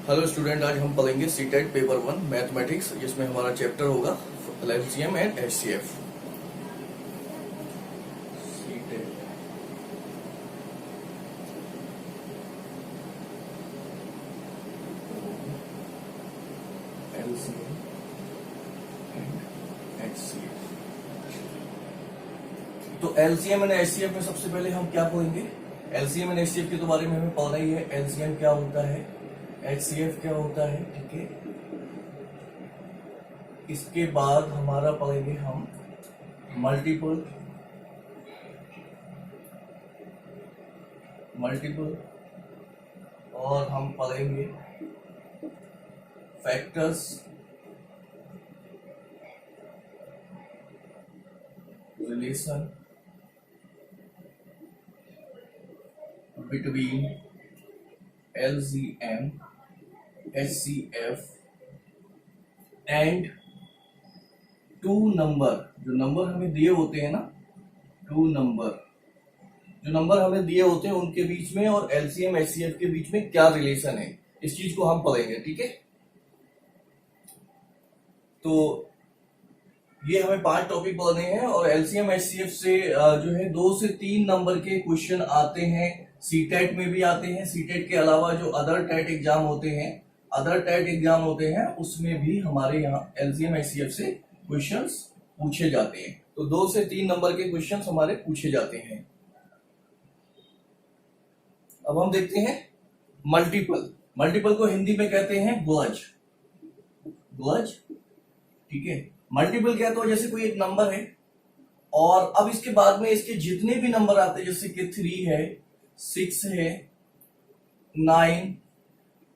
Hello student, आज हम पढ़ेंगे सीटेट पेपर 1 मैथमेटिक्स, जिसमें हमारा चैप्टर होगा LCM and HCF. LCM and HCF. तो एलसीएम एंड एचसीएफ में सबसे पहले हम क्या पढ़ेंगे? एलसीएम एंड एचसीएफ के तो बारे में हमें पढ़ना ही है। एलसीएम क्या होता है, एचसीएफ क्या होता है, ठीक है। इसके बाद हमारा पढ़ेंगे हम मल्टीपल और हम पढ़ेंगे factors, relation between LCM, HCF and two number. जो नंबर हमें दिए होते हैं ना, टू नंबर जो नंबर हमें दिए होते हैं उनके बीच में और एलसीएम एचसीएफ के बीच में क्या रिलेशन है, इस चीज को हम पढ़ेंगे, ठीक है। तो ये हमें 5 टॉपिक पढ़ने हैं और एलसीएम एचसीएफ से जो है 2 से 3 नंबर के क्वेश्चन आते हैं। सीटेट में भी आते हैं। सीटेट के अलावा जो अदर टेट एग्जाम होते हैं उसमें भी हमारे यहाँ एलसीएम एचसीएफ से क्वेश्चंस पूछे जाते हैं। तो 2 से 3 नंबर के क्वेश्चंस हमारे पूछे जाते हैं। अब हम देखते हैं मल्टीपल को हिंदी में कहते हैं ग्लज, ठीक है। मल्टीपल क्या, तो जैसे कोई एक नंबर है और अब इसके बाद में इसके जितने भी नंबर आते हैं, जैसे कि 3 है, 6 है, 9,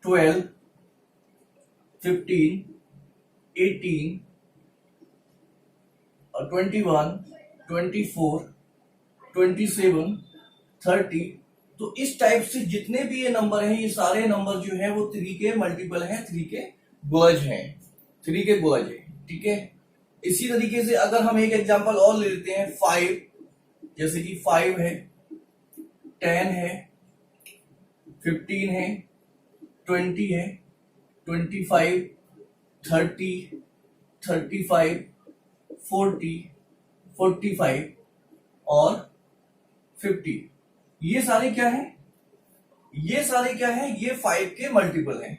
12, 15, 18 और 21, 24, 27, 30। तो इस टाइप से जितने भी ये नंबर हैं, ये सारे नंबर जो है वो 3 के मल्टीपल हैं, 3 के ग्लज हैं, ठीक है। इसी तरीके से अगर हम एक एग्जांपल और ले लेते हैं, 5, जैसे कि 5 है, 10 है, 15 है, 20 है, 25, 30, 35, 40, 45 और 50। ये सारे क्या है, ये 5 के मल्टीपल हैं,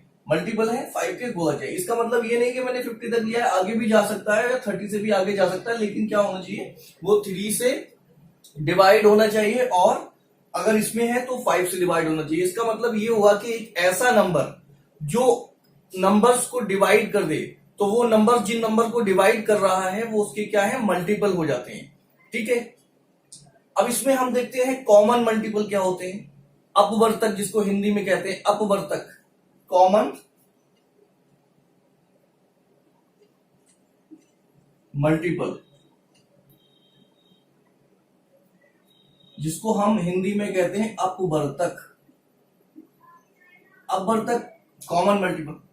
5 के ग्लज है। इसका मतलब ये नहीं कि मैंने 50 तक लिया है, आगे भी जा सकता है या 30 से भी आगे जा सकता है, लेकिन क्या होना चाहिए, वो 3 से डिवाइड होना चाहिए और अगर इसमें है तो 5 से डिवाइड होना चाहिए। इसका मतलब ये हुआ कि एक ऐसा नंबर जो नंबर्स को डिवाइड कर दे, तो वो नंबर जिन नंबर को डिवाइड कर रहा है वो उसके क्या है, मल्टीपल हो जाते हैं, ठीक है। अब इसमें हम देखते हैं कॉमन मल्टीपल क्या होते हैं। अपवर्तक, जिसको हिंदी में कहते हैं अपवर्तक, कॉमन मल्टीपल, जिसको हम हिंदी में कहते हैं अपवर्तक।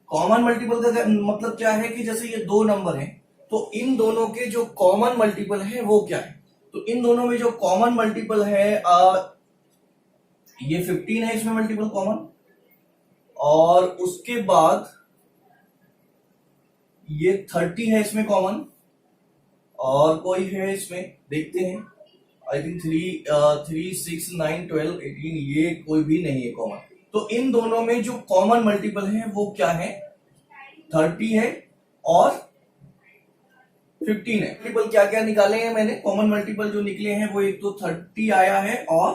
कॉमन मल्टीपल का मतलब क्या है कि जैसे ये 2 नंबर हैं, तो इन दोनों के जो कॉमन मल्टीपल है वो क्या है। तो इन दोनों में जो कॉमन मल्टीपल है, ये 15 है इसमें मल्टीपल कॉमन, और उसके बाद ये 30 है इसमें कॉमन, और कोई है इसमें, देखते हैं, आई थिंक 3, 6, 9, 12, 18, ये कोई भी नहीं है कॉमन। तो इन दोनों में जो कॉमन मल्टीपल है वो क्या है, 30 है और 15 है। मल्टीपल क्या क्या निकाले हैं मैंने, कॉमन मल्टीपल जो निकले हैं वो एक तो 30 आया है और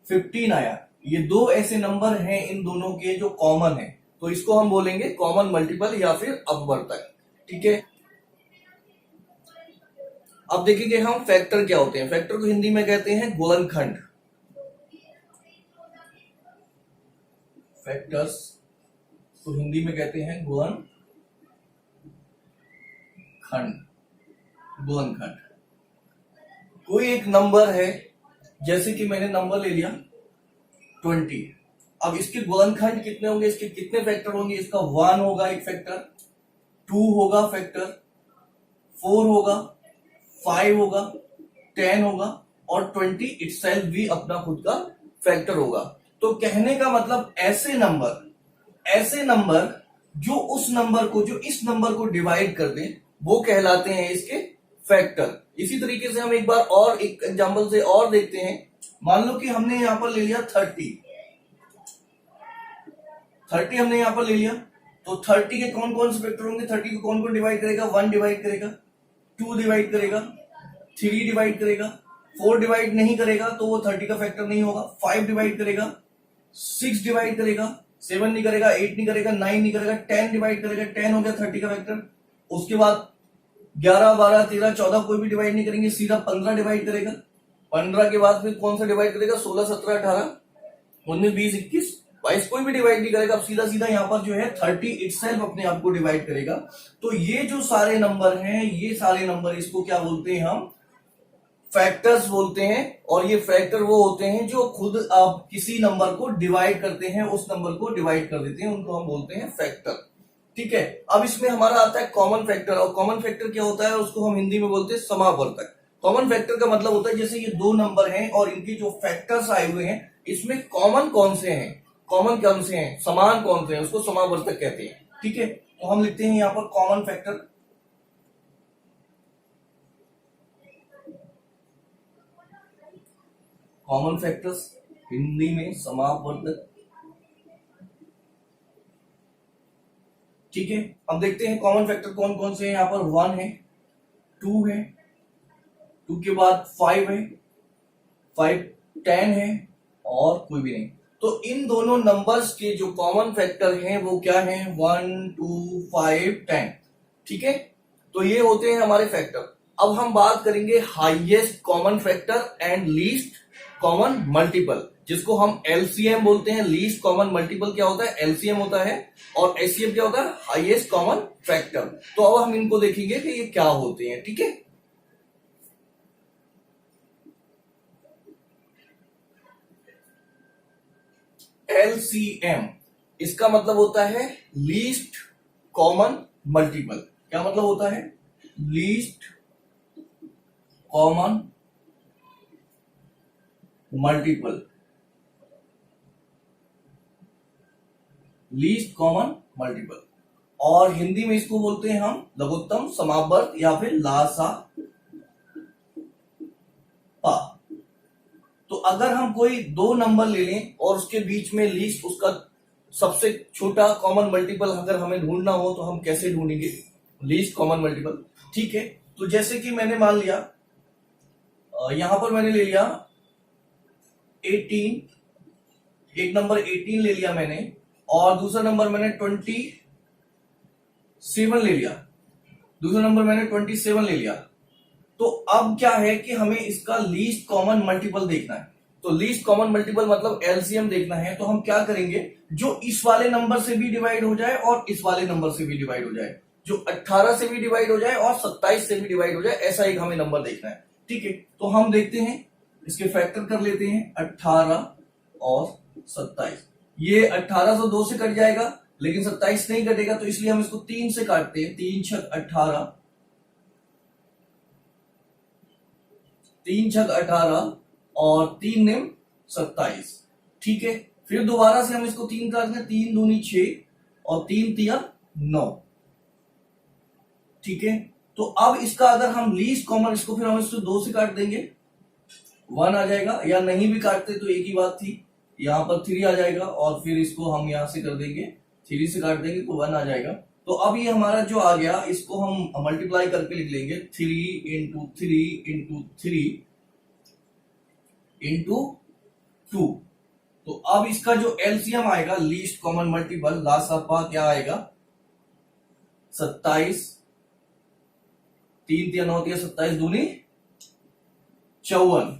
15 आया। ये 2 ऐसे नंबर हैं इन दोनों के जो कॉमन है, तो इसको हम बोलेंगे कॉमन मल्टीपल या फिर अपवर्तक, ठीक है। अब देखेंगे हम फैक्टर क्या होते हैं। फैक्टर को हिंदी में कहते हैं गुणनखंड। फैक्टर्स को हिंदी में कहते हैं गुणनखंड। कोई एक नंबर है, जैसे कि मैंने नंबर ले लिया 20। अब इसके गुणनखंड कितने होंगे, इसके कितने फैक्टर होंगे, इसका 1 होगा एक फैक्टर, 2 होगा फैक्टर, 4 होगा, 5 होगा, 10 होगा और 20 इटसेल्फ भी अपना खुद का फैक्टर होगा। तो कहने का मतलब ऐसे नंबर जो उस नंबर को, जो इस नंबर को डिवाइड कर दे, वो कहलाते हैं इसके फैक्टर। इसी तरीके से हम एक बार और एक एग्जांपल से और देखते हैं। मान लो कि हमने यहां पर ले लिया 30 हमने यहां पर ले लिया, तो 30 के कौन कौन से फैक्टर होंगे? 30 को कौन कौन डिवाइड करेगा? 1 डिवाइड करेगा, 2 डिवाइड करेगा, 3 डिवाइड करेगा, 4 डिवाइड नहीं करेगा तो वो 30 का फैक्टर नहीं होगा। 5 डिवाइड करेगा, 6 डिवाइड करेगा, 7 नहीं करेगा, 8 नहीं करेगा, 9 नहीं करेगा, 10 डिवाइड करेगा, 10 हो गया 30 का फैक्टर। उसके बाद 11, 12, 13, 14 कोई भी डिवाइड नहीं करेंगे, सीधा 15 डिवाइड करेगा। 15 के बाद फिर कौन सा डिवाइड करेगा? 16, 17, 18, 19, 20, 21, 22 कोई भी डिवाइड नहीं करेगा। अब सीधा सीधा यहाँ पर जो है 30 इटसेल्फ अपने आप को डिवाइड करेगा। तो ये जो सारे नंबर हैं, ये सारे नंबर, इसको क्या बोलते हैं हम? फैक्टर्स बोलते हैं। और ये फैक्टर वो होते हैं जो खुद आप किसी नंबर को डिवाइड करते हैं, उस नंबर को डिवाइड कर देते हैं, उनको हम बोलते हैं फैक्टर। ठीक है, अब इसमें हमारा आता है कॉमन फैक्टर। और कॉमन फैक्टर क्या होता है? उसको हम हिंदी में बोलते हैं समावर्तक। कॉमन फैक्टर का मतलब होता है जैसे ये दो नंबर हैं और इनके जो फैक्टर्स आए हुए हैं, इसमें कॉमन कौन से हैं, कॉमन कौन से हैं, समान कौन से हैं, उसको समावर्तक कहते हैं। ठीक है, तो हम लिखते हैं यहां पर common factor. Common factors Hindi में समावर्तक। ठीक है, अब देखते हैं कॉमन फैक्टर कौन कौन से हैं। यहां पर 1 है, 2 है, 2 के बाद 5 है, 5, 10 है और कोई भी नहीं। तो इन दोनों नंबर्स के जो कॉमन फैक्टर हैं वो क्या हैं? 1, 2, 5, 10। ठीक है, तो ये होते हैं हमारे फैक्टर। अब हम बात करेंगे highest common factor and least common multiple, जिसको हम एलसीएम बोलते हैं। लीस्ट कॉमन मल्टीपल क्या होता है? एलसीएम होता है। और एचसीएम क्या होता है? Highest common factor. तो अब हम इनको देखेंगे कि ये क्या होते हैं। ठीक है, एलसीएम इसका मतलब होता है लीस्ट कॉमन मल्टीपल। क्या मतलब होता है? Least common multiple, least common multiple. और हिंदी में इसको बोलते हैं हम लघुत्तम समावर्त या फिर लासा पा। तो अगर हम कोई दो नंबर ले लें और उसके बीच में लीस्ट, उसका सबसे छोटा कॉमन मल्टीपल अगर हमें ढूंढना हो तो हम कैसे ढूंढेंगे लीस्ट कॉमन मल्टीपल? ठीक है, तो जैसे कि मैंने मान लिया यहां पर मैंने ले लिया 18, एक नंबर 18 ले लिया मैंने और दूसरा नंबर मैंने 27 ले लिया, दूसरा नंबर मैंने 27 ले लिया। तो अब क्या है कि हमें इसका लीस्ट कॉमन मल्टीपल देखना है। तो लीस्ट कॉमन मल्टीपल मतलब एलसीएम देखना है। तो हम क्या करेंगे? जो इस वाले नंबर से भी डिवाइड हो जाए और इस वाले नंबर से भी डिवाइड हो जाए, जो 18 से भी डिवाइड हो जाए और 27 से भी डिवाइड हो जाए, ऐसा एक हमें नंबर देखना है। ठीक है, तो हम देखते हैं, इसके फैक्टर कर लेते हैं 18 और 27। ये 18 से 2 से कट जाएगा लेकिन 27 नहीं कटेगा, तो इसलिए हम इसको 3 से काटते हैं। 3 छक 18, 3 छक 18 और 3 निम 27। ठीक है, फिर दोबारा से हम इसको 3 काटते हैं। 3 दूनी 6 और 3 तिया 9। ठीक है, तो अब इसका अगर हम लीस्ट कॉमन, इसको फिर हम इसको 2 से काट देंगे, 1 आ जाएगा। या नहीं भी काटते तो एक ही बात थी, यहां पर 3 आ जाएगा और फिर इसको हम यहां से कर देंगे, 3 से काट देंगे तो 1 आ जाएगा। तो अब ये हमारा जो आ गया, इसको हम मल्टीप्लाई करके लिख लेंगे 3 इंटू 3 इंटू 3 इंटू 2। तो अब इसका जो एलसीएम आएगा, लीस्ट कॉमन मल्टीपल, लासापा क्या आएगा? 27, 3 तिया 9 तिया 27 दूनी 54।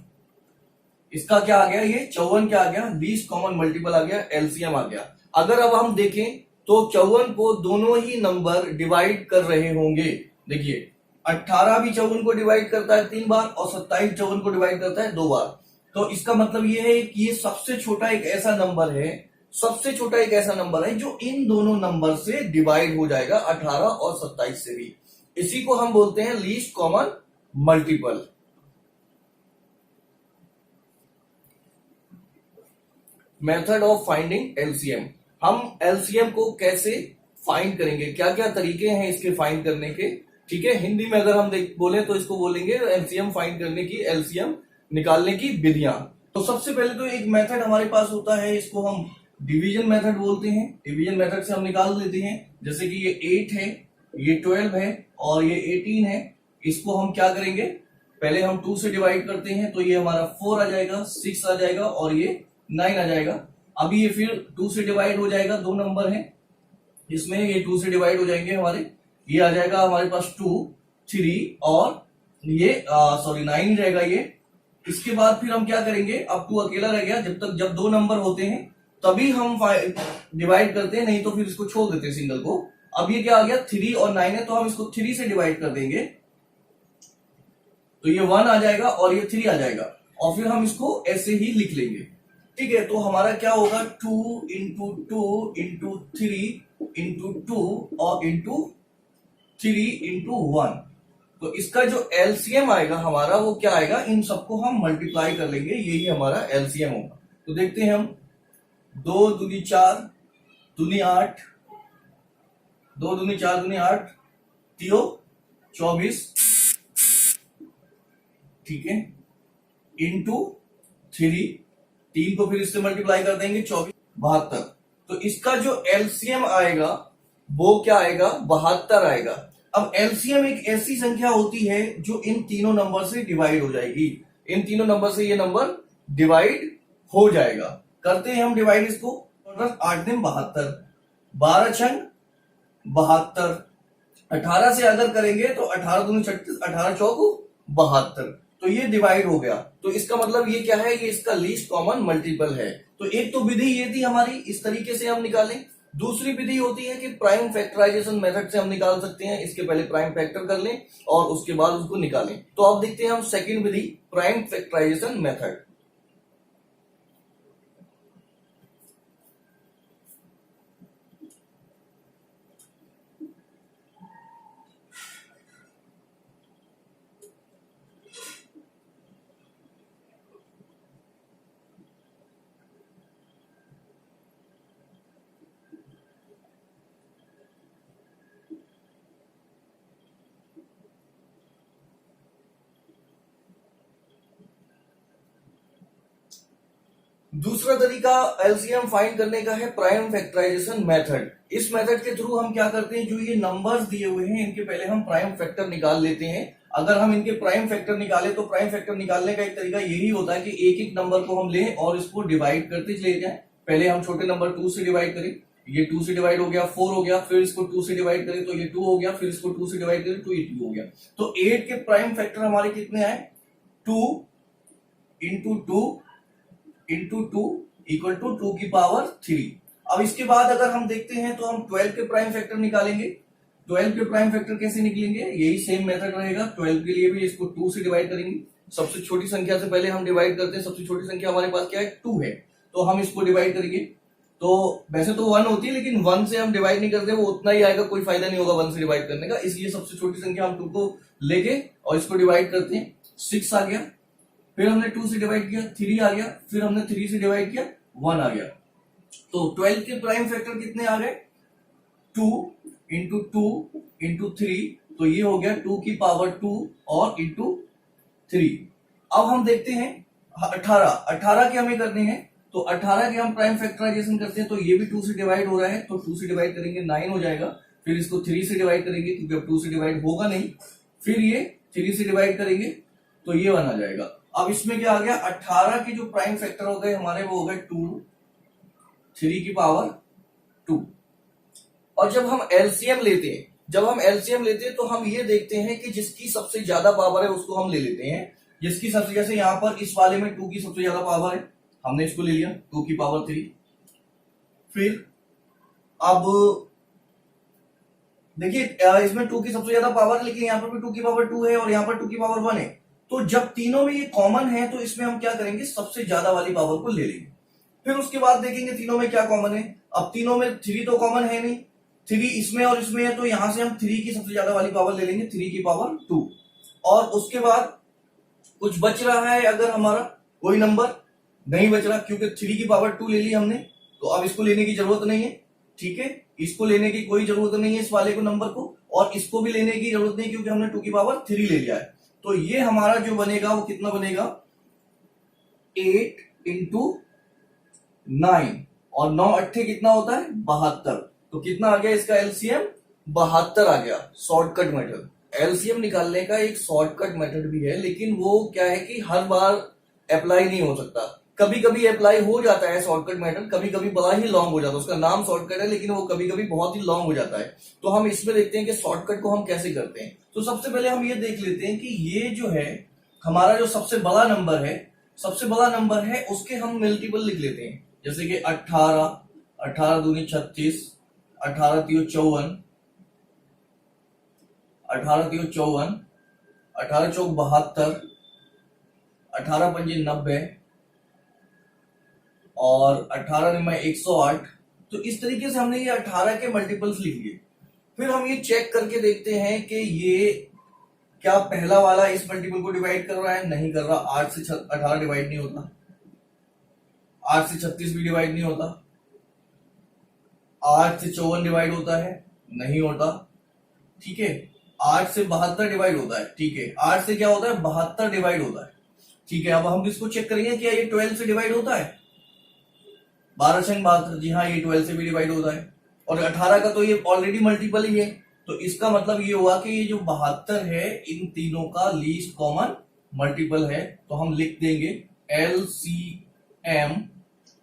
इसका क्या आ गया? ये 54 क्या आ गया? लीस्ट कॉमन मल्टीपल आ गया, एलसीएम आ गया। अगर अब हम देखें तो 54 को दोनों ही नंबर डिवाइड कर रहे होंगे। देखिए 18 भी 54 को डिवाइड करता है 3 बार और 27 54 को डिवाइड करता है 2 बार। तो इसका मतलब ये है कि ये सबसे छोटा एक ऐसा नंबर है, सबसे छोटा एक ऐसा नंबर है जो इन दोनों नंबर से डिवाइड हो जाएगा, 18 और 27 से भी। इसी को हम बोलते हैं least common multiple. Method of finding LCM. हम एलसीएम को कैसे फाइंड करेंगे, क्या क्या तरीके हैं इसके फाइंड करने के। ठीक है, हिंदी में अगर हम बोले तो इसको बोलेंगे एलसीएम फाइंड करने की, एलसीएम निकालने की विधियां। तो सबसे पहले तो एक मेथड हमारे पास होता है, इसको हम डिवीजन मेथड बोलते हैं। डिवीजन मेथड से हम निकाल लेते हैं, जैसे कि ये 8 है, ये 12 है और ये 18 है। इसको हम क्या करेंगे, पहले हम 2 से डिवाइड करते हैं, तो ये हमारा 4 आ जाएगा, 6 आ जाएगा और ये 9 आ जाएगा। अभी ये फिर 2 से डिवाइड हो जाएगा, 2 नंबर है इसमें, ये 2 से डिवाइड हो जाएंगे हमारे, ये आ जाएगा हमारे पास 2, 3 और ये 9 रहेगा ये। इसके बाद फिर हम क्या करेंगे, अब 2 अकेला रह गया, जब 2 नंबर होते हैं तभी हम डिवाइड करते हैं, नहीं तो फिर इसको छोड़ देते हैं सिंगल को। अब ये क्या आ गया, 3 और 9 है, तो हम इसको 3 से डिवाइड कर देंगे, तो ये 1 आ जाएगा और ये 3 आ जाएगा, और फिर हम इसको ऐसे ही लिख लेंगे। ठीक है, तो हमारा क्या होगा, 2 इंटू 2 इंटू 3 इंटू 2 और इंटू 3 इंटू 1। तो इसका जो एलसीएम आएगा हमारा वो क्या आएगा, इन सबको हम मल्टीप्लाई कर लेंगे, यही हमारा एलसीएम होगा। तो देखते हैं हम, 2 दूनी 4 दूनी 8, 2 दूनी 4 दूनी 8, 24, ठीक है, इंटू 3 को फिर इससे मल्टीप्लाई कर देंगे, 24, 72। तो इसका जो एलसीएम आएगा वो क्या आएगा, 72 आएगा। अब एलसीएम एक ऐसी संख्या होती है जो इन तीनों नंबर से डिवाइड हो जाएगी, इन तीनों नंबर से ये नंबर डिवाइड हो जाएगा। करते हैं हम डिवाइड इसको, 8 दिन 72, 12 छंग 72, 18 से अगर करेंगे तो 18 दूनी 36, 18 चौक 72, तो ये डिवाइड हो गया। तो इसका मतलब ये क्या है, ये इसका लीस्ट कॉमन मल्टीपल है। तो एक तो विधि ये थी हमारी, इस तरीके से हम निकालें। दूसरी विधि होती है कि प्राइम फैक्टराइजेशन मेथड से हम निकाल सकते हैं, इसके पहले प्राइम फैक्टर कर लें और उसके बाद उसको निकालें। तो अब देखते हैं हम सेकंड विधि, प्राइम फैक्टराइजेशन मेथड। दूसरा तरीका एलसीएम फाइंड करने का है प्राइम फैक्टराइजेशन मेथड। इस मेथड के थ्रू हम क्या करते हैं, जो ये नंबर्स दिए हुए हैं इनके पहले हम प्राइम फैक्टर निकाल लेते हैं। अगर हम इनके प्राइम फैक्टर निकालें तो प्राइम फैक्टर निकालने का एक तरीका यही होता है कि एक एक नंबर को हम लें और इसको डिवाइड करते चले जाएं। पहले हम छोटे नंबर 2 से डिवाइड करें, ये 2 से डिवाइड हो गया, 4 हो गया, फिर इसको 2 से डिवाइड करें तो ये 2 हो गया, फिर इसको 2 से डिवाइड करें तो ये 2 हो गया। तो 8 के प्राइम फैक्टर हमारे कितने आए, 2 इंटू 2 इंटू 2 इक्वल टू 2 की पावर 3। अब इसके बाद अगर हम देखते हैं तो हम 12 के प्राइम फैक्टर निकालेंगे। 12 के प्राइम फैक्टर कैसे निकलेंगे, यही सेम मेथड रहेगा। 12 के लिए भी इसको 2 से डिवाइड करेंगे, सबसे छोटी संख्या से पहले हम डिवाइड करते हैं। सबसे छोटी संख्या हमारे पास क्या है, 2 है, तो हम इसको डिवाइड करेंगे। तो वैसे तो 1 होती है, लेकिन 1 से हम डिवाइड नहीं करते, वो उतना ही आएगा, कोई फायदा नहीं होगा 1 से डिवाइड करने का, इसलिए सबसे छोटी संख्या हम 2 को लेके और इसको डिवाइड करते हैं। 6 आ गया, फिर हमने 2 से डिवाइड किया, 3 आ गया, फिर हमने 3 से डिवाइड किया, 1 आ गया। तो 12 के प्राइम फैक्टर कितने आ गए, 2 इंटू 2 इंटू 3, तो ये हो गया 2 की पावर 2 और इंटू 3। अब हम देखते हैं 18 के हमें करने हैं, तो 18 के हम प्राइम फैक्टराइजेशन करते हैं, तो ये भी 2 से डिवाइड हो रहा है, तो 2 से डिवाइड करेंगे 9 हो जाएगा। फिर इसको 3 से डिवाइड करेंगे क्योंकि अब 2 से डिवाइड होगा नहीं, फिर ये 3 से डिवाइड करेंगे तो ये 1 आ जाएगा। अब इसमें क्या आ गया, 18 के जो प्राइम फैक्टर हो गए हमारे वो हो गए 2, 3 की पावर 2। और जब हम एलसीएम लेते हैं तो हम ये देखते हैं कि जिसकी सबसे ज्यादा पावर है उसको हम ले लेते हैं। जिसकी सबसे, जैसे यहां पर इस वाले में 2 की सबसे ज्यादा पावर है, हमने इसको ले लिया 2 की पावर 3। फिर अब देखिए इसमें 2 की सबसे ज्यादा पावर है, लेकिन यहां पर भी 2 की पावर 2 है और यहां पर 2 की पावर 1 है। तो जब तीनों में ये कॉमन है तो इसमें हम क्या करेंगे, सबसे ज्यादा वाली पावर को ले लेंगे। फिर उसके बाद देखेंगे तीनों में क्या कॉमन है। अब तीनों में 3 तो कॉमन है नहीं, 3 इसमें और इसमें है, तो यहां से हम 3 की सबसे ज्यादा वाली पावर ले लेंगे, 3 की पावर 2। और उसके बाद कुछ बच रहा है, अगर हमारा कोई नंबर नहीं बच रहा, क्योंकि 3 की पावर 2 ले ली हमने, तो अब इसको लेने की जरूरत नहीं है, ठीक है, इसको लेने की कोई जरूरत नहीं है इस वाले को नंबर को, और इसको भी लेने की जरूरत नहीं क्योंकि हमने 2 की पावर 3 ले लिया है। तो ये हमारा जो बनेगा वो कितना बनेगा, 8 इंटू 9, और 9 अट्ठे कितना होता है 72। तो कितना आ गया इसका एलसीएम, 72 आ गया। शॉर्टकट मेथड, एलसीएम निकालने का एक शॉर्टकट मेथड भी है, लेकिन वो क्या है कि हर बार अप्लाई नहीं हो सकता, कभी कभी अप्लाई हो जाता है शॉर्टकट मेथड, कभी कभी बड़ा ही लॉन्ग हो जाता है, उसका नाम शॉर्टकट है लेकिन वो कभी कभी बहुत ही लॉन्ग हो जाता है। तो हम इसमें देखते हैं कि शॉर्टकट को हम कैसे करते हैं। तो सबसे पहले हम ये देख लेते हैं कि ये जो है हमारा जो सबसे बड़ा नंबर है, सबसे बड़ा नंबर है उसके हम मल्टीपल लिख लेते हैं, जैसे कि 18, 18 दूनी 36, 18 तियो 54, 18 तियो 54, 18 चौक 72, 18 पंजे 90, और 18 निमा 108। तो इस तरीके से हमने ये 18 के मल्टीपल्स लिख लिए। फिर हम ये चेक करके देखते हैं कि ये क्या पहला वाला इस मल्टीपल को डिवाइड कर रहा है, नहीं कर रहा। 8 से 18 डिवाइड नहीं होता, 8 से 36 भी डिवाइड नहीं होता, 8 से 54 डिवाइड होता है, नहीं होता, ठीक है। 8 से 72 डिवाइड होता है, ठीक है। 8 से क्या होता है 72 डिवाइड होता है, ठीक है। अब हम इसको चेक करेंगे क्या ये 12 से डिवाइड होता है, 12 छंग 72, जी हाँ ये 12 से भी डिवाइड होता है, और 18 का तो ये ऑलरेडी मल्टीपल ही है। तो इसका मतलब ये हुआ कि ये जो 72 है इन तीनों का लीस्ट कॉमन मल्टीपल है। तो हम लिख देंगे LCM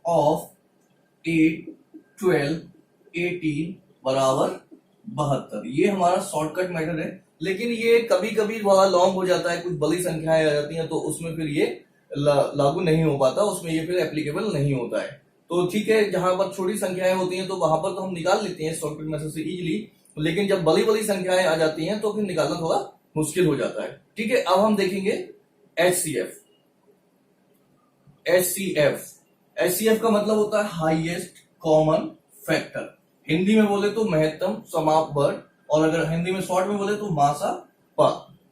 ऑफ 8, 12, 18 बराबर 72। ये हमारा शॉर्टकट मेथड है, लेकिन ये कभी कभी बड़ा लॉन्ग हो जाता है, कुछ बड़ी संख्याएं आ जाती हैं तो उसमें फिर ये लागू नहीं हो पाता, उसमें ये फिर एप्लीकेबल नहीं होता है। तो ठीक है, जहां पर छोटी संख्याएं होती हैं तो वहां पर तो हम निकाल लेते हैं शॉर्टकट मेथड से इजीली, लेकिन जब बड़ी बड़ी संख्याएं आ जाती हैं तो फिर निकालना थोड़ा मुश्किल हो जाता है, ठीक है। अब हम देखेंगे HCF। HCF का मतलब होता है हाईएस्ट कॉमन फैक्टर, हिंदी में बोले तो महत्तम समापवर्ग, और अगर हिंदी में शॉर्ट में बोले तो मासा पा,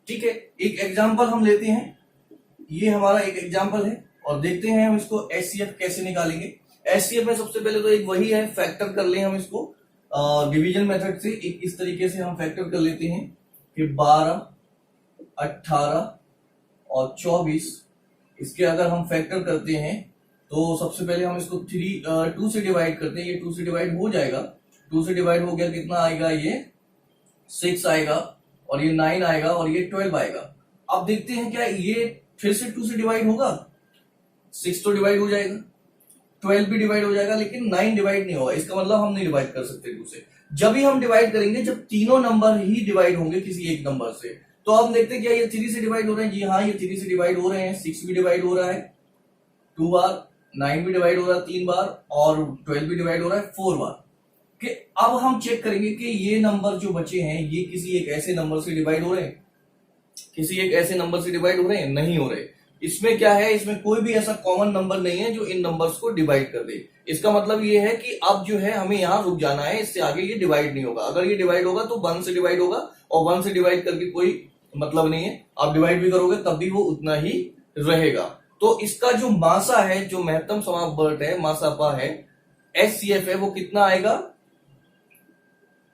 ठीक है। एक एग्जांपल हम लेते हैं, ये हमारा एक एग्जांपल है, और देखते हैं हम इसको HCF कैसे निकालेंगे। HCF में सबसे पहले तो एक वही है, फैक्टर कर ले हम इसको डिवीजन मेथड से। एक इस तरीके से हम फैक्टर कर लेते हैं कि 12, 18 और 24, इसके अगर हम फैक्टर करते हैं तो सबसे पहले हम इसको 2 से डिवाइड करते हैं, ये 2 से डिवाइड हो जाएगा, 2 से डिवाइड हो गया, कितना आएगा ये 6 आएगा, और ये 9 आएगा, और ये 12 आएगा। अब देखते हैं क्या ये फिर से 2 से डिवाइड होगा, 6 तो डिवाइड हो जाएगा, 12 भी डिवाइड हो जाएगा, लेकिन 9 डिवाइड नहीं होगा। इसका मतलब हम नहीं डिवाइड कर सकते 2 से। जब भी हम डिवाइड करेंगे जब तीनों नंबर ही डिवाइड होंगे किसी एक नंबर से। तो अब देखते हैं क्या ये 3 से डिवाइड हो रहे हैं, जी हाँ ये 3 से डिवाइड हो रहे हैं। 6 भी डिवाइड हो रहा है 2 बार, 9 भी डिवाइड हो रहा है 3 बार, और 12 भी डिवाइड हो रहा है 4 बार। कि अब हम चेक करेंगे कि ये नंबर जो बचे हैं ये किसी एक ऐसे नंबर से डिवाइड हो रहे हैं, किसी एक ऐसे नंबर से डिवाइड हो रहे हैं, नहीं हो रहे। इसमें क्या है, इसमें कोई भी ऐसा कॉमन नंबर नहीं है जो इन नंबर्स को डिवाइड कर दे। इसका मतलब ये है कि अब जो है हमें यहाँ रुक जाना है, इससे आगे ये डिवाइड नहीं होगा। अगर ये डिवाइड होगा तो 1 से डिवाइड होगा, और 1 से डिवाइड करके कोई मतलब नहीं है, आप डिवाइड भी करोगे तब भी वो उतना ही रहेगा। तो इसका जो मासा है, जो महत्तम समापवर्ग है, मासापा है, HCF है, वो कितना आएगा,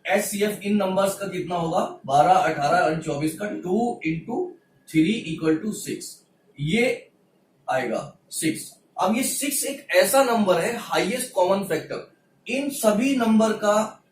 HCF इन नंबर्स का कितना होगा 12, 18 और 24 का 2 इंटू 3 इक्वल टू 6, ये आएगा 6। अब ये 6 एक ऐसा नंबर है हाईएस्ट कॉमन फैक्टर, इन सभी नंबर का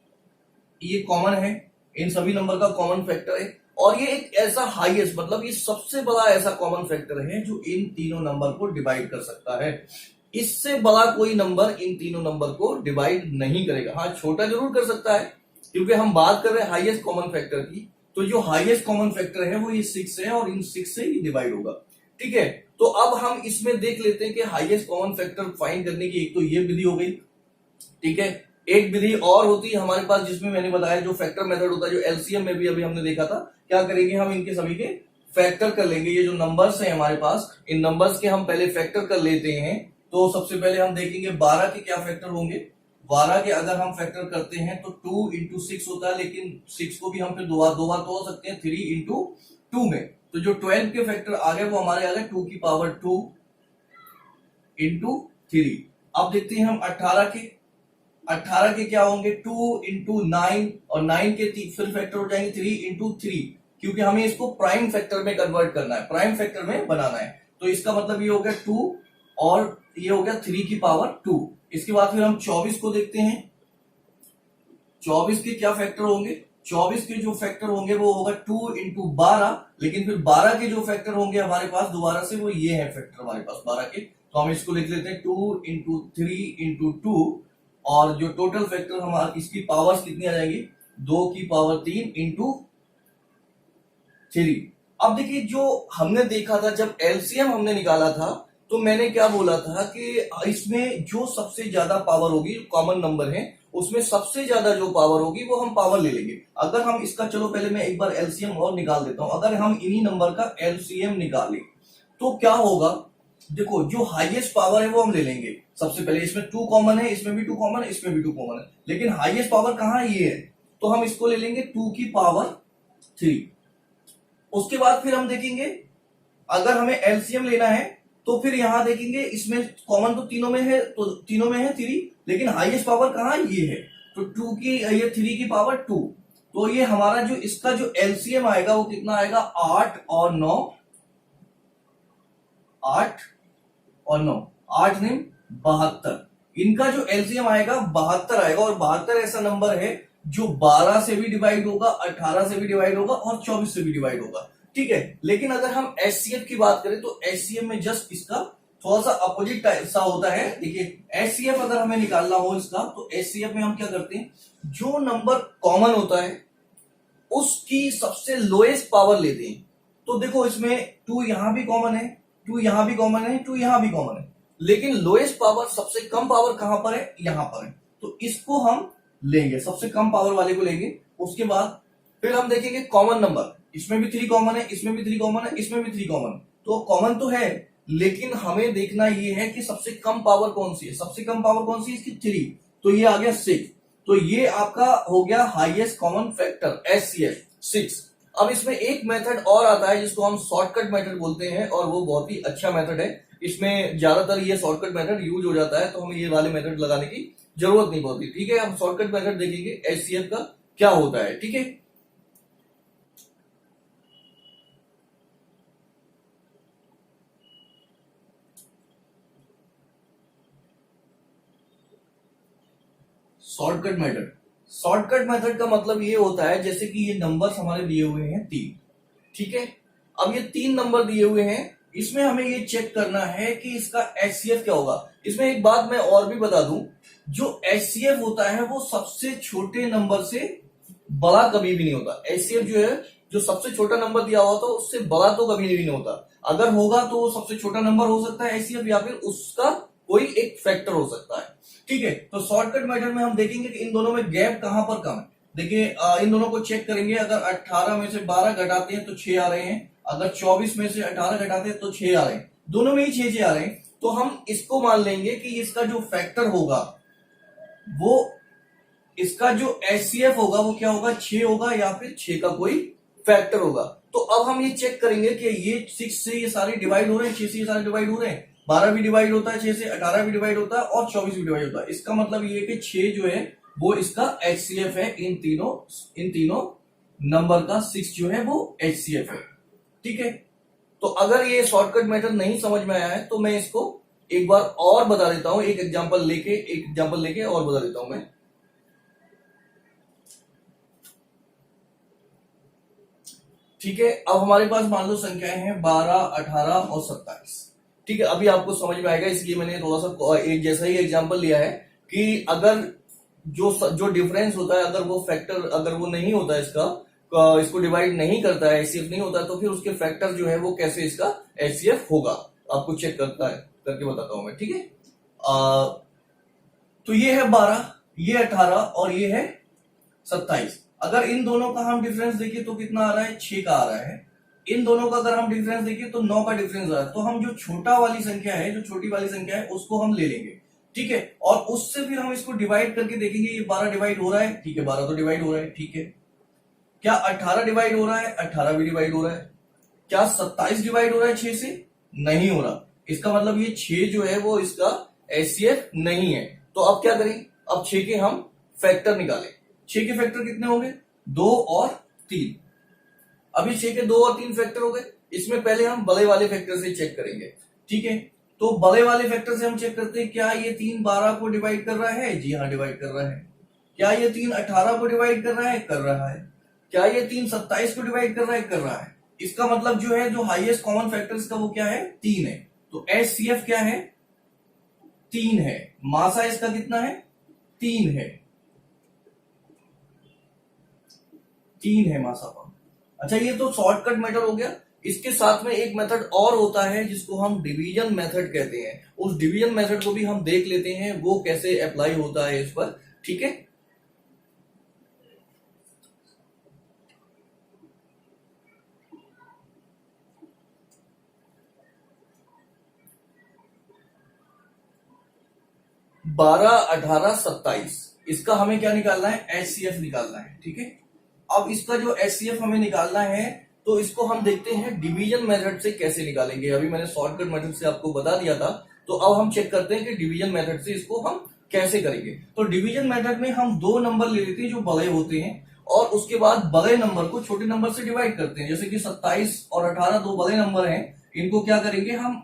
ये कॉमन है, इन सभी नंबर का कॉमन फैक्टर है, और ये एक ऐसा हाईएस्ट मतलब ये सबसे बड़ा ऐसा कॉमन फैक्टर है जो इन तीनों नंबर को डिवाइड कर सकता है। इससे बड़ा कोई नंबर इन तीनों नंबर को डिवाइड नहीं करेगा। हाँ छोटा जरूर कर सकता है, क्योंकि हम बात कर रहे हैं हाईएस्ट कॉमन फैक्टर की, तो जो हाईएस्ट कॉमन फैक्टर है वो ये 6 है, और इन 6 से ही डिवाइड होगा, ठीक है। तो अब हम इसमें देख लेते हैं कि हाईएस्ट कॉमन फैक्टर फाइंड करने की एक तो ये विधि हो गई, ठीक है। एक विधि और होती है हमारे पास जिसमें मैंने बताया जो फैक्टर मेथड होता है, जो एलसीएम में भी अभी हमने देखा था। क्या करेंगे हम, इनके सभी के फैक्टर कर लेंगे। ये जो नंबर्स हैं हमारे पास, इन नंबर्स के हम पहले फैक्टर कर लेते हैं। तो सबसे पहले हम देखेंगे 12 के क्या फैक्टर होंगे। 12 के अगर हम फैक्टर करते हैं तो 2 इंटू 6 होता है, लेकिन 6 को भी हम फिर दो बार तो हो सकते हैं 3 इंटू 2 में। तो जो 12 के फैक्टर आ गए वो हमारे आ गए 2 की पावर 2 इंटू 3। अब देखते हैं हम 18 के, 18 के क्या होंगे 2 इंटू 9, और 9 के फिर फैक्टर हो जाएंगे 3 इंटू 3, क्योंकि हमें इसको प्राइम फैक्टर में कन्वर्ट करना है, प्राइम फैक्टर में बनाना है। तो इसका मतलब ये हो गया 2 और ये हो गया 3 की पावर 2। इसके बाद फिर हम 24 को देखते हैं। 24 के क्या फैक्टर होंगे, 24 के जो फैक्टर होंगे वो होगा 2 इंटू 12, लेकिन फिर 12 के जो फैक्टर होंगे हमारे पास दोबारा से वो ये है फैक्टर हमारे पास 12 के, तो हम इसको लिख लेते हैं 2 इंटू 3 इंटू 2, और जो टोटल फैक्टर हमारा इसकी पावर्स कितनी आ जाएगी 2 की पावर 3 इंटू 3। अब देखिए जो हमने देखा था जब एलसीएम हमने निकाला था तो मैंने क्या बोला था कि इसमें जो सबसे ज्यादा पावर होगी, कॉमन नंबर है उसमें सबसे ज्यादा जो पावर होगी वो हम पावर ले लेंगे। अगर हम इसका, चलो पहले मैं एक बार एलसीएम और निकाल देता हूं, अगर हम इन्हीं नंबर का एलसीएम निकालें तो क्या होगा, देखो जो हाईएस्ट पावर है वो हम ले लेंगे सबसे पहले। इसमें 2 कॉमन है, इसमें भी 2 कॉमन है, इसमें भी 2 कॉमन है, लेकिन हाईएस्ट पावर कहां है, ये है, तो हम इसको ले लेंगे 2 की पावर 3। उसके बाद फिर हम देखेंगे अगर हमें एलसीएम लेना है तो फिर यहां देखेंगे इसमें कॉमन तो तीनों में है, तो तीनों में है 3, लेकिन हाईएस्ट पावर कहां ये है, तो 2 की ये 3 की पावर 2, तो ये हमारा जो इसका जो एलसीएम आएगा वो कितना आएगा 8 और 9, 8 और 9, 8 नहीं 72, इनका जो एलसीएम आएगा 72 आएगा, और 72 ऐसा नंबर है जो 12 से भी डिवाइड होगा, 18 से भी डिवाइड होगा और 24 से भी डिवाइड होगा, ठीक है। लेकिन अगर हम एचसीएफ की बात करें तो एचसीएफ में जस्ट इसका थोड़ा सा अपोजिट सा होता है। देखिए एचसीएफ अगर हमें निकालना हो इसका, तो एचसीएफ में हम क्या करते हैं, जो नंबर कॉमन होता है उसकी सबसे लोएस्ट पावर लेते हैं। तो देखो इसमें 2 यहां भी कॉमन है, 2 यहां भी कॉमन है, 2 यहां भी कॉमन है, लेकिन लोएस्ट पावर, सबसे कम पावर कहां पर है, यहां पर है, तो इसको हम लेंगे, सबसे कम पावर वाले को लेंगे। उसके बाद फिर हम देखेंगे कॉमन नंबर, इसमें भी 3 कॉमन है, इसमें भी 3 कॉमन है, इसमें भी 3 कॉमन, तो कॉमन तो है, लेकिन हमें देखना ये है कि सबसे कम पावर कौन सी है, सबसे कम पावर कौन सी है इसकी 3, तो ये आ गया 6, तो ये आपका हो गया हाईएस्ट कॉमन फैक्टर एचसीएफ 6। अब इसमें एक मेथड और आता है जिसको हम शॉर्टकट मेथड बोलते हैं, और वो बहुत ही अच्छा मेथड है, इसमें ज्यादातर ये शॉर्टकट मेथड यूज हो जाता है, तो हमें ये वाले मेथड लगाने की जरूरत नहीं पड़ती, ठीक है। हम शॉर्टकट मेथड देखेंगे एचसीएफ का क्या होता है, ठीक है। शॉर्टकट मेथड, शॉर्टकट मेथड का मतलब ये होता है जैसे कि ये नंबर्स हमारे दिए हुए हैं 3, ठीक है। अब ये 3 नंबर दिए हुए हैं, इसमें हमें ये चेक करना है कि इसका एचसीएफ क्या होगा। इसमें एक बात मैं और भी बता दूं, जो एचसीएफ होता है वो सबसे छोटे नंबर से बड़ा कभी भी नहीं होता। एचसीएफ जो है, जो सबसे छोटा नंबर दिया हुआ था उससे बड़ा तो कभी नहीं होता, अगर होगा तो वो सबसे छोटा नंबर हो सकता है एचसीएफ, या फिर उसका कोई एक फैक्टर हो सकता है, ठीक है। तो शॉर्टकट मेथड में हम देखेंगे कि इन दोनों में गैप कहां पर कम है। देखिए इन दोनों को चेक करेंगे, अगर 18 में से 12 घटाते हैं तो 6 आ रहे हैं, अगर 24 में से 18 घटाते हैं तो 6 आ रहे हैं, दोनों में ही 6 आ रहे हैं, तो हम इसको मान लेंगे कि इसका जो फैक्टर होगा वो, इसका जो एचसीएफ होगा वो क्या होगा 6 होगा, या फिर 6 का कोई फैक्टर होगा। तो अब हम ये चेक करेंगे कि ये 6 से ये सारे डिवाइड हो रहे हैं, 6 से ये सारे डिवाइड हो रहे हैं, 12 भी डिवाइड होता है 6 से, 18 भी डिवाइड होता है और 24 भी डिवाइड होता है। इसका मतलब ये कि 6 जो है वो इसका एचसीएफ है, इन तीनों नंबर का 6 जो है वो एचसीएफ है, ठीक है। तो अगर ये शॉर्टकट मेथड नहीं समझ में आया है तो मैं इसको एक बार और बता देता हूं, एक एग्जांपल लेके और बता देता हूं मैं। ठीक है, अब हमारे पास मान लो संख्याएं हैं 12, 18 और 27, ठीक है। अभी आपको समझ में आएगा, इसलिए मैंने थोड़ा सा एक जैसा ही एग्जांपल लिया है कि अगर जो डिफरेंस होता है, अगर वो फैक्टर अगर वो नहीं होता है, इसको डिवाइड नहीं करता है, एचसीएफ नहीं होता, तो फिर उसके फैक्टर जो है वो कैसे इसका एचसीएफ होगा, आपको चेक करके बताता हूं मैं, ठीक है। तो ये है 12, ये 18 और ये है 27। अगर इन दोनों का हम डिफरेंस देखें तो कितना आ रहा है, 6 का आ रहा है। इन दोनों का अगर हम डिफरेंस देखें तो 9 का डिफरेंस आ रहा है। तो हम जो छोटा वाली संख्या है, जो छोटी वाली संख्या है उसको हम ले लेंगे, ठीक है। और उससे फिर हम इसको डिवाइड करके देखेंगे, ये 12 डिवाइड हो रहा है, ठीक है, 12 तो डिवाइड हो रहा है, ठीक है। क्या 18 डिवाइड हो रहा है, 18 भी डिवाइड हो रहा है। क्या 27 डिवाइड हो रहा है 6 से, नहीं हो रहा। इसका मतलब ये 6 जो है वो इसका एचसीएफ नहीं है। तो अब क्या करें, अब 6 के हम फैक्टर निकालें। 6 के फैक्टर कितने होंगे? 2 और 3। अभी 6 के 2 और 3 फैक्टर हो गए। इसमें पहले हम बड़े वाले फैक्टर से चेक करेंगे, ठीक है। तो बड़े वाले फैक्टर से हम चेक करते हैं, क्या ये 3 12 को डिवाइड कर रहा है? जी हाँ, डिवाइड कर रहा है। क्या ये 3 18 को डिवाइड कर रहा है? कर रहा है। क्या ये 3 27 को डिवाइड कर रहा है? कर रहा है। इसका मतलब जो है, जो हाईएस्ट कॉमन फैक्टर इसका वो क्या है? 3 है। तो HCF क्या है? 3 है। मासा इसका कितना है? 3 है। 3 है मासा का। अच्छा, ये तो शॉर्टकट मेथड हो गया। इसके साथ में एक मेथड और होता है जिसको हम डिवीजन मेथड कहते हैं। उस डिवीजन मेथड को भी हम देख लेते हैं, वो कैसे अप्लाई होता है इस पर, ठीक है। बारह 18 27, इसका हमें क्या निकालना है? HCF निकालना है, ठीक है। अब इसका जो HCF हमें निकालना है, तो इसको हम देखते हैं डिवीजन मेथड से कैसे निकालेंगे। अभी मैंने शॉर्टकट मेथड से आपको बता दिया था, तो अब हम चेक करते हैं कि डिवीजन मेथड से इसको हम कैसे करेंगे। तो डिवीजन मेथड में हम 2 नंबर ले लेते हैं जो बड़े होते हैं, और उसके बाद बड़े नंबर को छोटे नंबर से डिवाइड करते हैं। जैसे कि 27 और 18 2 बड़े नंबर हैं, इनको क्या करेंगे? हम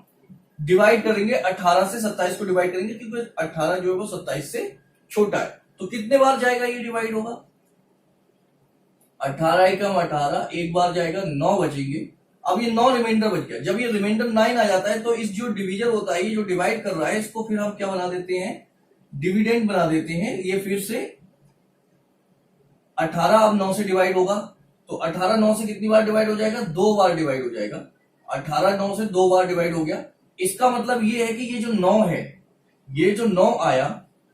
डिवाइड करेंगे, 18 से 27 को डिवाइड करेंगे, क्योंकि 18 जो है वो 27 से छोटा है। तो कितने बार जाएगा ये डिवाइड होगा? 18 एकम 18, एक बार जाएगा, 9 बचेंगे। अब ये 9 रिमाइंडर बच गया। जब ये रिमाइंडर 9 आ जाता है, तो इस जो डिवीजन होता है, ये जो डिवाइड कर रहा है, इसको फिर हम क्या बना देते हैं? डिविडेंड बना देते हैं। ये फिर से 18 अब 9 से डिवाइड होगा, तो 18 9 से कितनी बार डिवाइड हो जाएगा? 2 बार डिवाइड हो जाएगा। 18 9 से 2 बार डिवाइड हो गया। इसका मतलब ये है कि ये जो 9 है, ये जो 9 आया,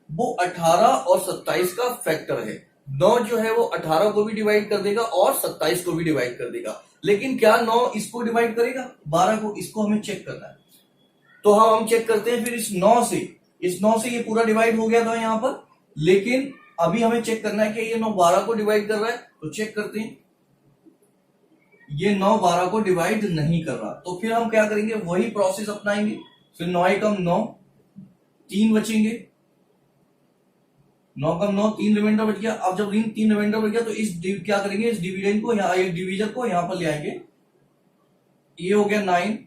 वो 18 और 27 का फैक्टर है। 9 जो है वो 18 को भी डिवाइड कर देगा और 27 को भी डिवाइड कर देगा। लेकिन क्या 9 इसको डिवाइड करेगा? 12 को? इसको हमें चेक करना है। तो हम चेक करते हैं फिर इस 9 से ये पूरा डिवाइड हो गया था यहां पर, लेकिन अभी हमें चेक करना है कि ये 9 12 को डिवाइड कर रहा है। तो चेक करते हैं, ये 9 12 को डिवाइड नहीं कर रहा। तो फिर हम क्या करेंगे? वही प्रोसेस अपनाएंगे। फिर 9 एकम 9, 3 बचेंगे। 9 कम 9, 3 रिमाइंडर बच गया। अब जब 3 रिमाइंडर बच गया, तो इस क्या करेंगे? इस डिविडेंड को यहाँ, डिवीजन को यहां पर ले आएंगे। ये हो गया 9।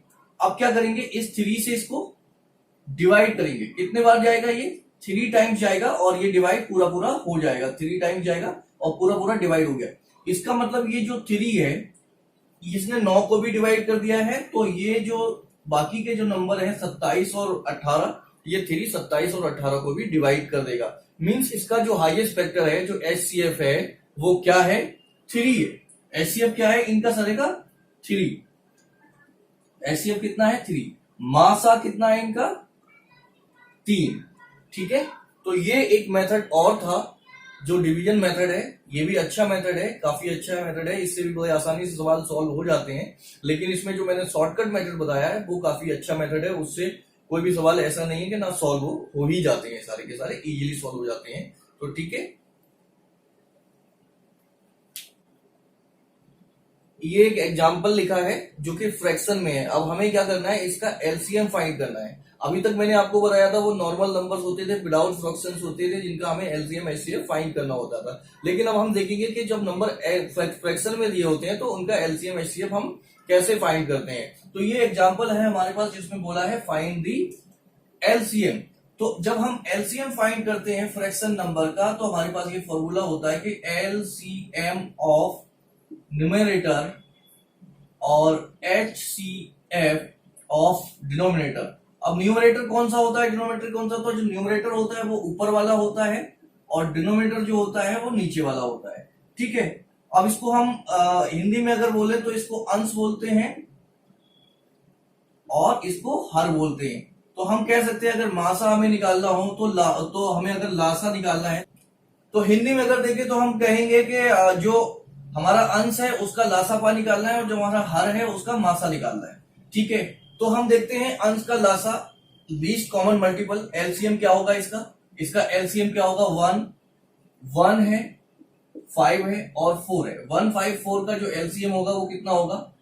अब क्या करेंगे? इस 3 से इसको डिवाइड करेंगे। कितने बार जाएगा? ये 3 टाइम्स जाएगा, और ये डिवाइड पूरा पूरा हो जाएगा। 3 टाइम्स जाएगा और पूरा पूरा डिवाइड हो गया। इसका मतलब ये जो 3 है, इसने 9 को भी डिवाइड कर दिया है। तो ये जो बाकी के जो नंबर है 27 और 18, ये 3 27 और 18 को भी डिवाइड कर देगा। मींस इसका जो हाईएस्ट फैक्टर है, जो HCF है, वो क्या है? 3 है। HCF क्या है इनका सारे का? 3। HCF कितना है? 3। मासा कितना है इनका? 3। ठीक है। तो ये एक मेथड और था जो डिवीजन मेथड है। ये भी अच्छा मेथड है, काफी अच्छा मेथड है। इससे भी बड़े आसानी से सवाल सॉल्व हो जाते हैं। लेकिन इसमें जो मैंने शॉर्टकट मेथड बताया है, वो काफी अच्छा मेथड है। उससे कोई भी सवाल ऐसा नहीं है कि ना सॉल्व हो ही जाते हैं, सारे के सारे इजीली सॉल्व हो जाते हैं। तो ठीक है, ये एक एग्जाम्पल लिखा है जो कि फ्रैक्शन में है। अब हमें क्या करना है? इसका एलसीएम फाइंड करना है। अभी तक मैंने आपको बताया था वो नॉर्मल नंबर्स होते थे, विदाउट फ्रैक्शंस होते थे, जिनका हमें एलसीएम एचसीएफ फाइंड करना होता था। लेकिन अब हम देखेंगे कि जब नंबर फ्रैक्शन में दिए होते हैं तो उनका एलसीएम एचसीएफ हम कैसे फाइंड करते हैं। तो ये एग्जाम्पल है हमारे पास जिसमें बोला है फाइंड दी एलसीएम। तो जब हम एलसीएम फाइंड करते हैं फ्रैक्शन नंबर का, तो हमारे पास ये फॉर्मूला होता है कि एलसीएम ऑफ न्यूमरेटर और HCF ऑफ डिनोमिनेटर। अब न्यूमरेटर कौन सा होता है, डिनोमिनेटर कौन सा होता है? जो न्यूमरेटर होता है वो ऊपर वाला होता है, और डिनोमिनेटर जो होता है वो नीचे वाला होता है। ठीक है। अब इसको हम हिंदी में अगर बोले तो इसको अंश बोलते हैं और इसको हर बोलते हैं। तो हम कह सकते हैं अगर मासा हमें निकालना हो तो हमें अगर लासा निकालना है, तो हिंदी में अगर देखें तो हम कहेंगे कि जो हमारा अंश है उसका लासापा निकालना है, और जो हमारा हर है उसका मासा निकालना है। ठीक है। तो हम देखते हैं अंश का लासा, लीस्ट कॉमन मल्टीपल, एलसीएम क्या होगा इसका एलसीएम क्या होगा? 1 है, 5 है और 4 है। 1 5 4 का जो एलसीएम होगा वो कितना होगा?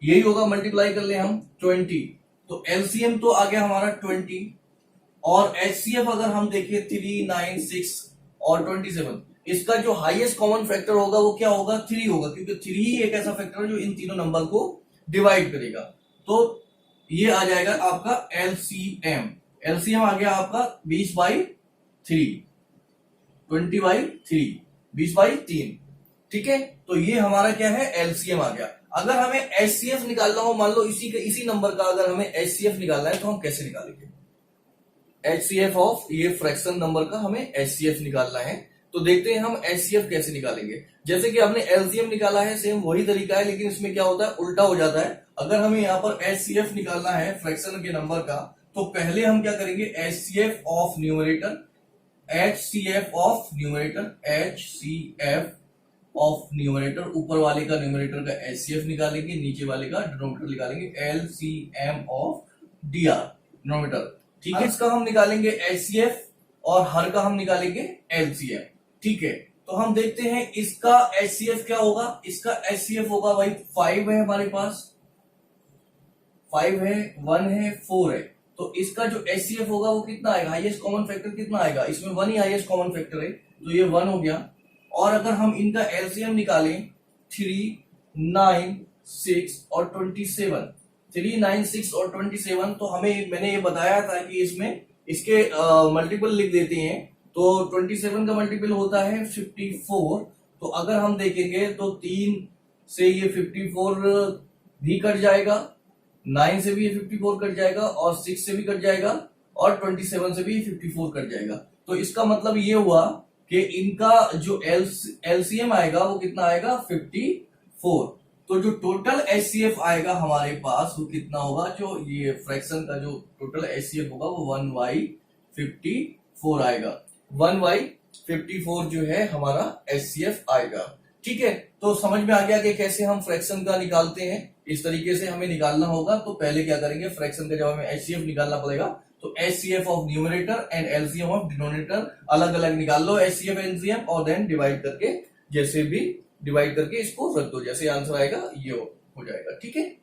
यही होगा, मल्टीप्लाई कर ले हम 20। तो एलसीएम तो आ गया हमारा 20, और एचसीएफ अगर हम देखें 3 9 6 और 27, इसका जो हाईएस्ट कॉमन फैक्टर होगा वो क्या होगा, 3 होगा, क्योंकि 3 ही एक ऐसा फैक्टर है जो इन तीनों नंबर को डिवाइड करेगा। तो ये आ जाएगा आपका एलसीएम। एलसीएम आ गया आपका 20/3, 20/3, 20/3। ठीक है, तो ये हमारा क्या है, एलसीएम आ गया। अगर हमें एचसीएफ निकालना हो, मान लो इसी नंबर का अगर हमें एचसीएफ निकालना है तो हम कैसे निकालेंगे? एचसीएफ ऑफ ये फ्रैक्शन नंबर का हमें एचसीएफ निकालना है। तो देखते हैं हम एचसीएफ कैसे निकालेंगे। जैसे कि हमने एलसीएम निकाला है, सेम वही तरीका है, लेकिन इसमें क्या होता है, उल्टा हो जाता है। अगर हमें यहाँ पर एचसीएफ निकालना है फ्रैक्शन के नंबर का, तो पहले हम क्या करेंगे, HCF of numerator, HCF of numerator, HCF of numerator, ऊपर वाले का न्यूमरेटर का एचसीएफ निकालेंगे, नीचे वाले का डिनोमिनेटर निकालेंगे एलसीएम ऑफ डीआर डिनोमिनेटर। ठीक है, इसका हम निकालेंगे एचसीएफ और हर का हम निकालेंगे एलसीएम। ठीक है, तो हम देखते हैं इसका एचसीएफ क्या होगा। इसका एचसीएफ होगा भाई 5 है हमारे पास, 5 है, 1 है, 4 है। तो इसका जो एचसीएफ होगा वो कितना आएगा, हाईएस्ट कॉमन फैक्टर कितना आएगा, इसमें 1 ही हाईएस्ट कॉमन फैक्टर है, तो ये 1 हो गया। और अगर हम इनका एलसीएम निकालें 3, 9, 6 और 27, 3, 9, 6 और 27, तो हमें, मैंने ये बताया था कि इसमें इसके मल्टीपल लिख देते हैं। तो 27 का मल्टीपल होता है 54। तो अगर हम देखेंगे तो 3 से ये 54 भी कट जाएगा, 9 से भी ये 54 कट जाएगा, और 6 से भी कट जाएगा, और 27 से भी 54 कट जाएगा। तो इसका मतलब ये हुआ कि इनका जो एलसीएम आएगा वो कितना आएगा, 54। तो जो टोटल एचसीएफ आएगा हमारे पास वो कितना होगा, जो ये फ्रैक्शन का जो टोटल एचसीएफ होगा वो 1/54 आएगा। 1/54 जो है हमारा एचसीएफ आएगा। ठीक है, तो समझ में आ गया कि कैसे हम फ्रैक्शन का निकालते हैं। इस तरीके से हमें निकालना होगा। तो पहले क्या करेंगे, फ्रैक्शन का जब हमें एचसीएफ निकालना पड़ेगा तो HCF of numerator and LCM of denominator अलग अलग निकाल लो, एचसीएफ एलसीएम, और देन डिवाइड करके, जैसे भी डिवाइड करके इसको रख दो, जैसे आंसर आएगा ये हो जाएगा। ठीक है,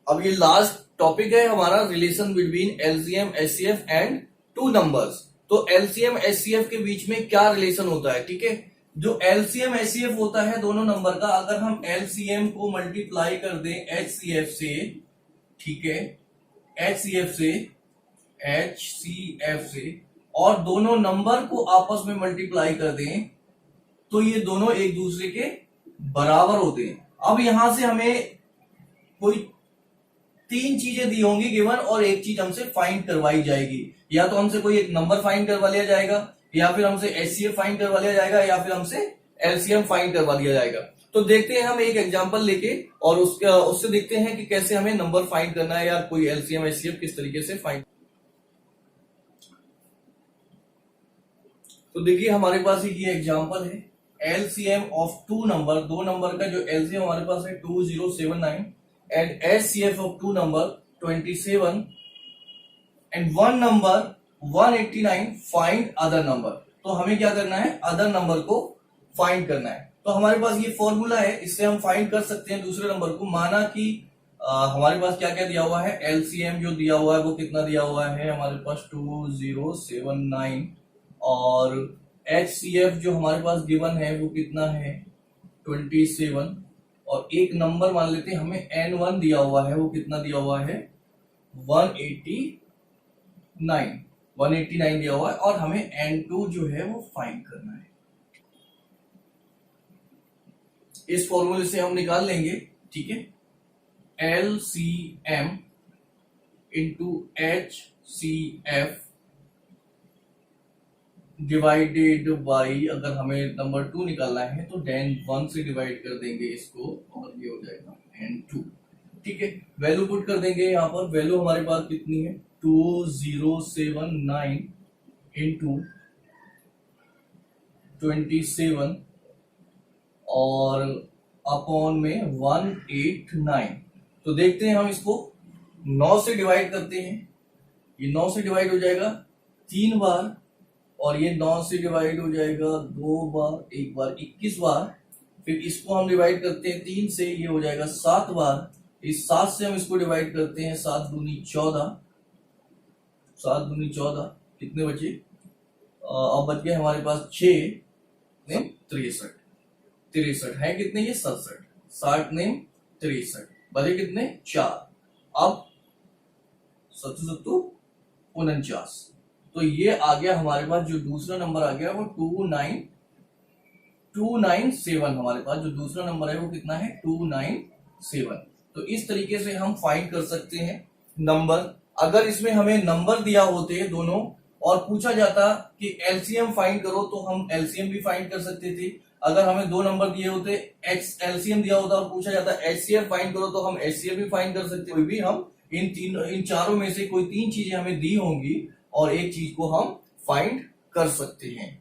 अब ये लास्ट टॉपिक है हमारा, relation between LCM HCF and two numbers. तो एलसीएम एचसीएफ के बीच में क्या रिलेशन होता है। ठीक है, जो एलसीएम एचसीएफ होता है दोनों नंबर का, अगर हम एलसीएम को मल्टीप्लाई कर दें एचसीएफ से, ठीक है, एचसीएफ से, और दोनों नंबर को आपस में मल्टीप्लाई कर दें, तो ये दोनों एक दूसरे के बराबर होते हैं। अब यहां से हमें कोई 3 चीजें दी होंगी गिवन, और एक चीज हमसे फाइंड करवाई जाएगी। या तो हमसे कोई एक नंबर फाइंड करवा लिया जाएगा, या फिर हमसे एचसीएफ फाइंड करवा लिया जाएगा, या फिर हमसे एलसीएम फाइंड करवा लिया जाएगा। तो देखते हैं हम एक एग्जांपल लेके, और उससे देखते हैं कि कैसे हमें नंबर फाइंड करना है, या कोई एलसीएम एचसीएफ किस तरीके से फाइंड। तो देखिए हमारे पास एक ये एग्जांपल है, एलसीएम ऑफ दो नंबर का जो एलसीएम हमारे पास है 2079, and HCF of 2 number 27, and 1 number 189, find other number. तो हमें क्या करना है, अदर नंबर को फाइंड करना है। तो हमारे पास ये फॉर्मूला है, इससे हम फाइंड कर सकते हैं दूसरे नंबर को। माना कि हमारे पास क्या क्या दिया हुआ है, एलसीएम जो दिया हुआ है वो कितना दिया हुआ है हमारे पास 2079, और एचसीएफ जो हमारे पास गिवन है वो कितना है 27, और एक नंबर मान लेते हैं हमें N1 दिया हुआ है, वो कितना दिया हुआ है 189 दिया हुआ है, और हमें N2 जो है वो फाइंड करना है। इस फॉर्मूले से हम निकाल लेंगे। ठीक है, LCM into HCF divided by, अगर हमें नंबर 2 निकालना है तो देन 1 से डिवाइड कर देंगे इसको, और ये हो जाएगा N2। ठीक है, वैल्यू पुट कर देंगे यहाँ पर। वैल्यू हमारे पास कितनी है 2079 इंटू 27 और अपॉन में 189। तो देखते हैं हम इसको 9 से डिवाइड करते हैं। ये 9 से डिवाइड हो जाएगा 3 बार, और ये 9 से डिवाइड हो जाएगा 2 बार, 1 बार 21 बार। फिर इसको हम डिवाइड करते हैं 3 से, ये हो जाएगा 7 बार। इस 7 से हम इसको डिवाइड करते हैं 7 दूनी 14, 7 दूनी 14, कितने बचे अब बच गए हमारे पास 6 नेम 63 है कितने, ये 67, 60 नेम 63, बचे कितने 4। अब 749, तो ये आ गया हमारे पास जो दूसरा नंबर आ गया वो 297, हमारे पास जो दूसरा नंबर है वो कितना है 297। तो इस तरीके से हम फाइंड कर सकते हैं नंबर। अगर इसमें हमें नंबर दिया होते दोनों और पूछा जाता कि एलसीएम फाइंड करो तो हम एलसीएम भी फाइंड कर सकते थे। अगर हमें दो नंबर दिए होते, एक्स एलसीएम दिया होता और पूछा जाता एचसीएफ फाइंड करो तो हम एचसीएफ भी फाइंड कर सकते। कोई भी हम इन चारों में से कोई 3 चीजें हमें दी होंगी और एक चीज को हम फाइंड कर सकते हैं।